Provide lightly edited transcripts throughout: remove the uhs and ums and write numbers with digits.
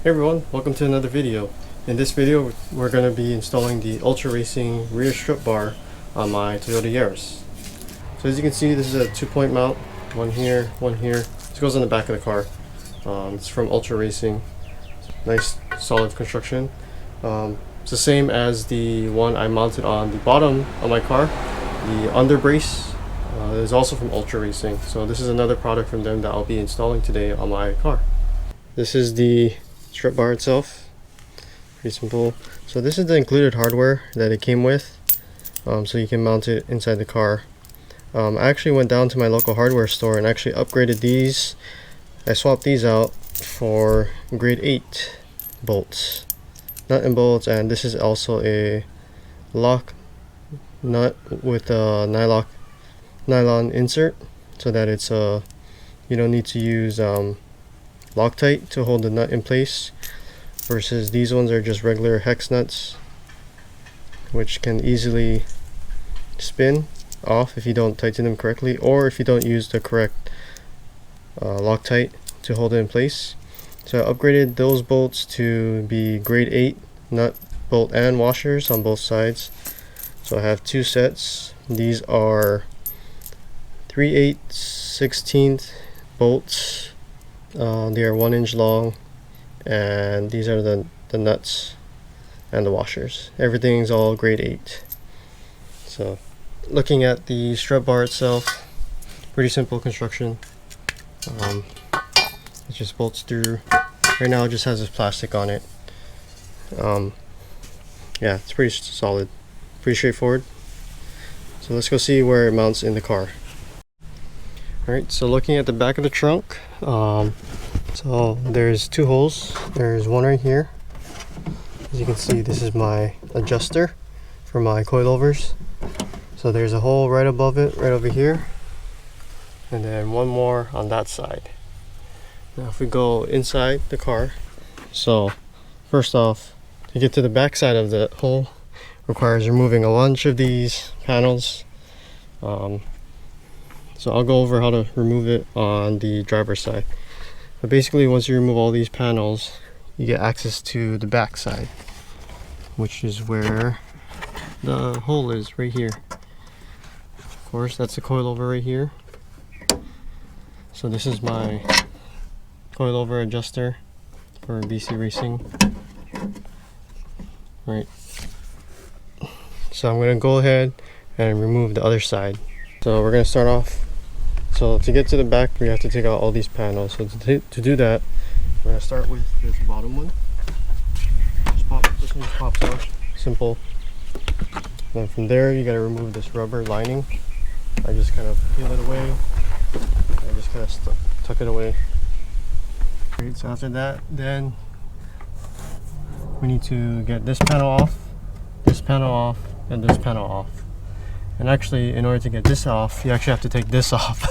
Hey everyone, welcome to another video. In this video, we're going to be installing the Ultra Racing rear strut bar on my Toyota Yaris. So as you can see, this is a 2-point mount, one here, one here. This goes on the back of the car. It's from Ultra Racing. Nice, solid construction. It's the same as the one I mounted on the bottom of my car. The under brace is also from Ultra Racing. So this is another product from them that I'll be installing today on my car. This is the strut bar itself. Pretty simple. So this is the included hardware that it came with, so you can mount it inside the car. I actually went down to my local hardware store and actually upgraded these. I swapped these out for grade 8 bolts, nut and bolts, and this is also a lock nut with a nylon insert, so that it's you don't need to use Loctite to hold the nut in place, versus these ones are just regular hex nuts, which can easily spin off if you don't tighten them correctly, or if you don't use the correct Loctite to hold it in place. So I upgraded those bolts to be grade 8 nut, bolt, and washers on both sides. So I have 2 sets. These are 3/8/16 bolts. They are 1 inch long, and these are the nuts and the washers. Everything's all grade 8. So looking at the strut bar itself, pretty simple construction. It just bolts through. Right now it just has this plastic on it. Yeah, it's pretty solid, pretty straightforward. So let's go see where it mounts in the car. Alright, so looking at the back of the trunk, so there's 2 holes. There's one right here. As you can see, this is my adjuster for my coilovers. So there's a hole right above it, right over here, and then one more on that side. Now if we go inside the car, so first off, to get to the back side of the hole requires removing a bunch of these panels. So I'll go over how to remove it on the driver's side. But basically, once you remove all these panels, you get access to the back side, which is where the hole is, right here. Of course, that's the coilover right here. So this is my coilover adjuster for BC Racing. Right. So I'm going to go ahead and remove the other side. So we're going to start off. So to get to the back, we have to take out all these panels. So to do that, we're going to start with this bottom one. This one just pops off. Simple. Then from there, you got to remove this rubber lining. I just kind of peel it away. I just kind of tuck it away. Great. So after that, then we need to get this panel off, and this panel off. And actually, in order to get this off, you actually have to take this off.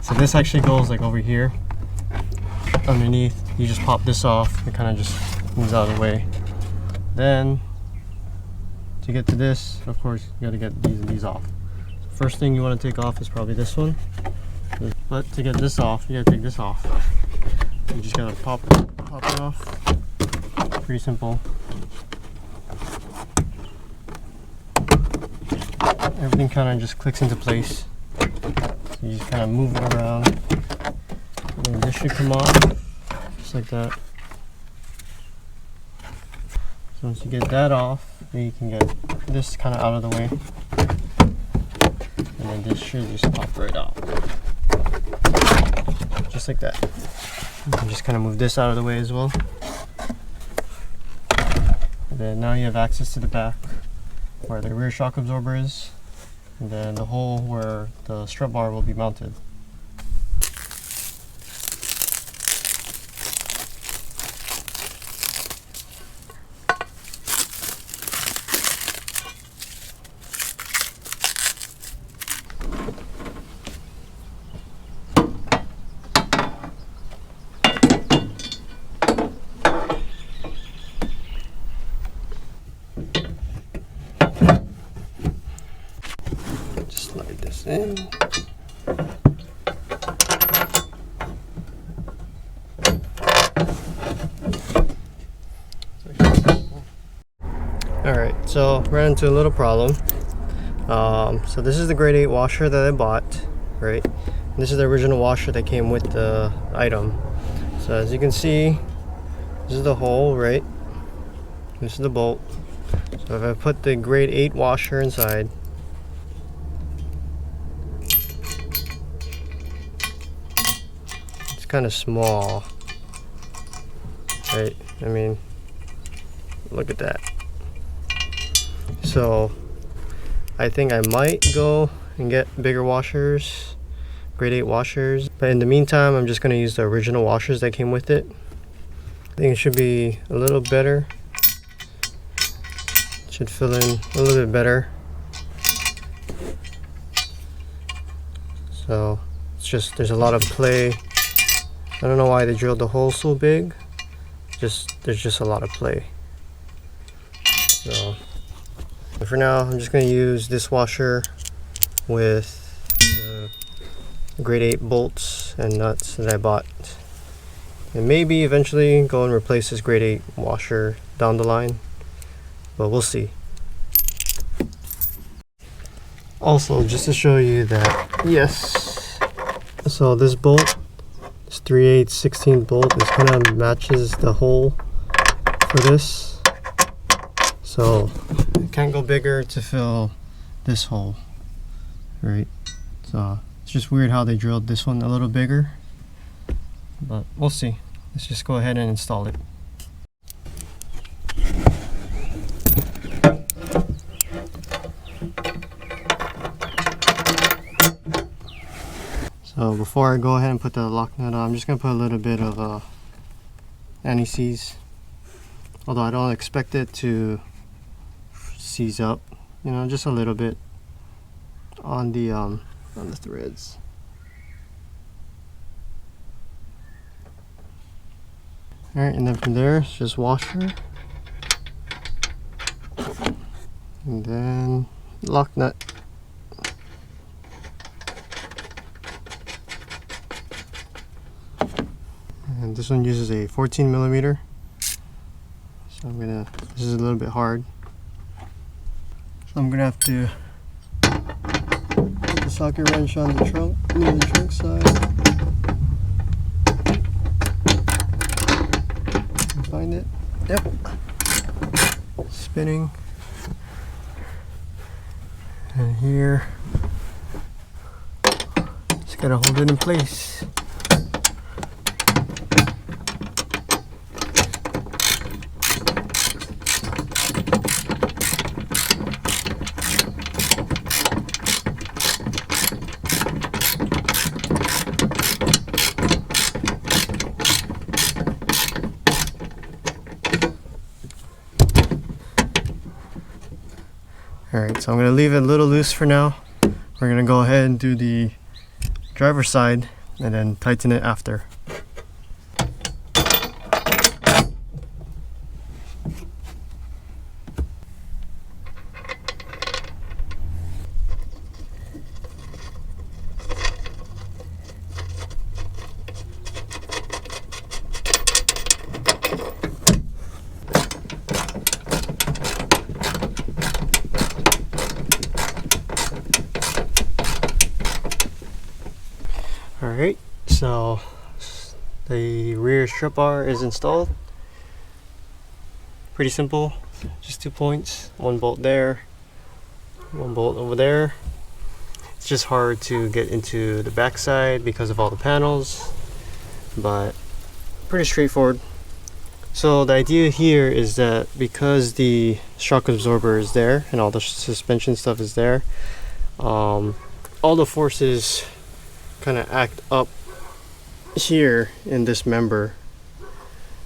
So this actually goes like over here underneath. You just pop this off, it kind of just moves out of the way. Then to get to this, of course, you got to get these and these off. So first thing you want to take off is probably this one, but to get this off, you got to take this off. You just gotta pop it off. Pretty simple. Everything kind of just clicks into place. So you just kind of move it around, and then this should come off just like that. So once you get that off, then you can get this kind of out of the way, and then this should just pop right out, just like that. You can just kind of move this out of the way as well. And then now you have access to the back where the rear shock absorber is, and then the hole where the strut bar will be mounted. Slide this in. Alright, so ran into a little problem. So this is the grade 8 washer that I bought, right? And this is the original washer that came with the item. So as you can see, this is the hole, right? This is the bolt. So if I put the grade 8 washer inside, it's kind of small, right? I mean, look at that. So I think I might go and get bigger washers, grade 8 washers, but in the meantime I'm just going to use the original washers that came with it. I think it should be a little better, should fill in a little bit better. So it's just, there's a lot of play. I don't know why they drilled the hole so big, there's just a lot of play. So for now, I'm just going to use this washer with the grade 8 bolts and nuts that I bought. And maybe eventually go and replace this grade 8 washer down the line, but we'll see. Also, just to show you that, yes, so this bolt, this 3/8 16 bolt, this kind of matches the hole for this. So it can't go bigger to fill this hole, right? So it's just weird how they drilled this one a little bigger, but we'll see. Let's just go ahead and install it. So before I go ahead and put the lock nut on, I'm just going to put a little bit of anti-seize, although I don't expect it to seize up, you know, just a little bit on the threads. Alright, and then from there it's just washer, and then lock nut. And this one uses a 14mm, so this is a little bit hard. So I'm gonna have to put the socket wrench on the trunk, near the trunk side. Find it. Yep. Spinning. And here, just gotta hold it in place. Alright, so I'm going to leave it a little loose for now. We're going to go ahead and do the driver's side and then tighten it after. Alright, so the rear strut bar is installed. Pretty simple, just 2 points, one bolt there, one bolt over there. It's just hard to get into the backside because of all the panels, but pretty straightforward. So the idea here is that because the shock absorber is there and all the suspension stuff is there, all the forces kind of act up here in this member.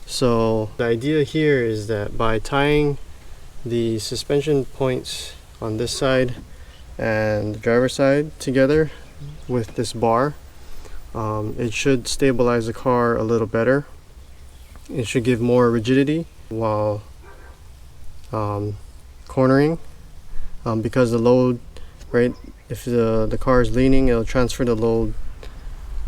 So the idea here is that by tying the suspension points on this side and the driver's side together with this bar, it should stabilize the car a little better. It should give more rigidity while cornering, because the load, right, if the car is leaning, it'll transfer the load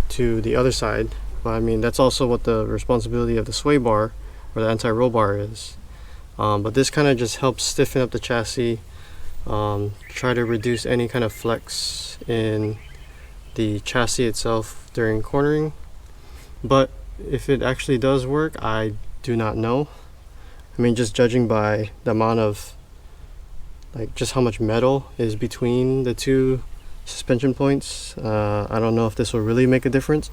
to the other side. But I mean, that's also what the responsibility of the sway bar or the anti-roll bar is. but this kind of just helps stiffen up the chassis, try to reduce any kind of flex in the chassis itself during cornering. But if it actually does work, I do not know. I mean, just judging by the amount of, like, just how much metal is between the two suspension points, I don't know if this will really make a difference.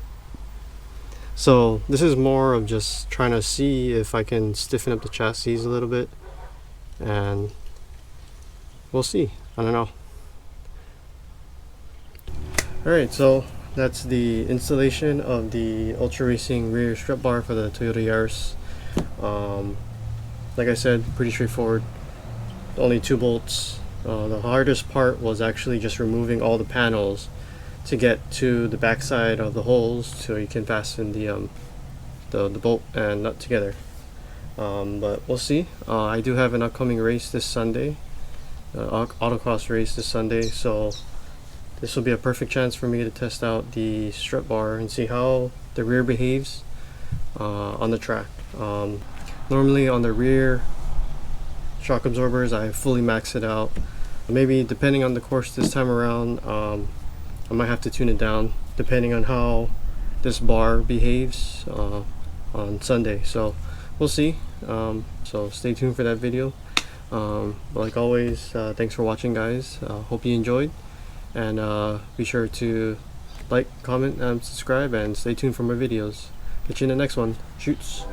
So this is more of just trying to see if I can stiffen up the chassis a little bit, and we'll see. I don't know. Alright, so that's the installation of the Ultra Racing rear strut bar for the Toyota Yaris. Like I said, pretty straightforward. Only 2 bolts. The hardest part was actually just removing all the panels to get to the backside of the holes so you can fasten the bolt and nut together. But we'll see. I do have an upcoming race this Sunday, autocross race this Sunday, so this will be a perfect chance for me to test out the strut bar and see how the rear behaves on the track. Normally on the rear shock absorbers, I fully max it out. Maybe depending on the course this time around, I might have to tune it down depending on how this bar behaves on Sunday. So we'll see. So stay tuned for that video. Like always, thanks for watching, guys. Hope you enjoyed, and be sure to like, comment, and subscribe, and stay tuned for more videos. Catch you in the next one. Shoots.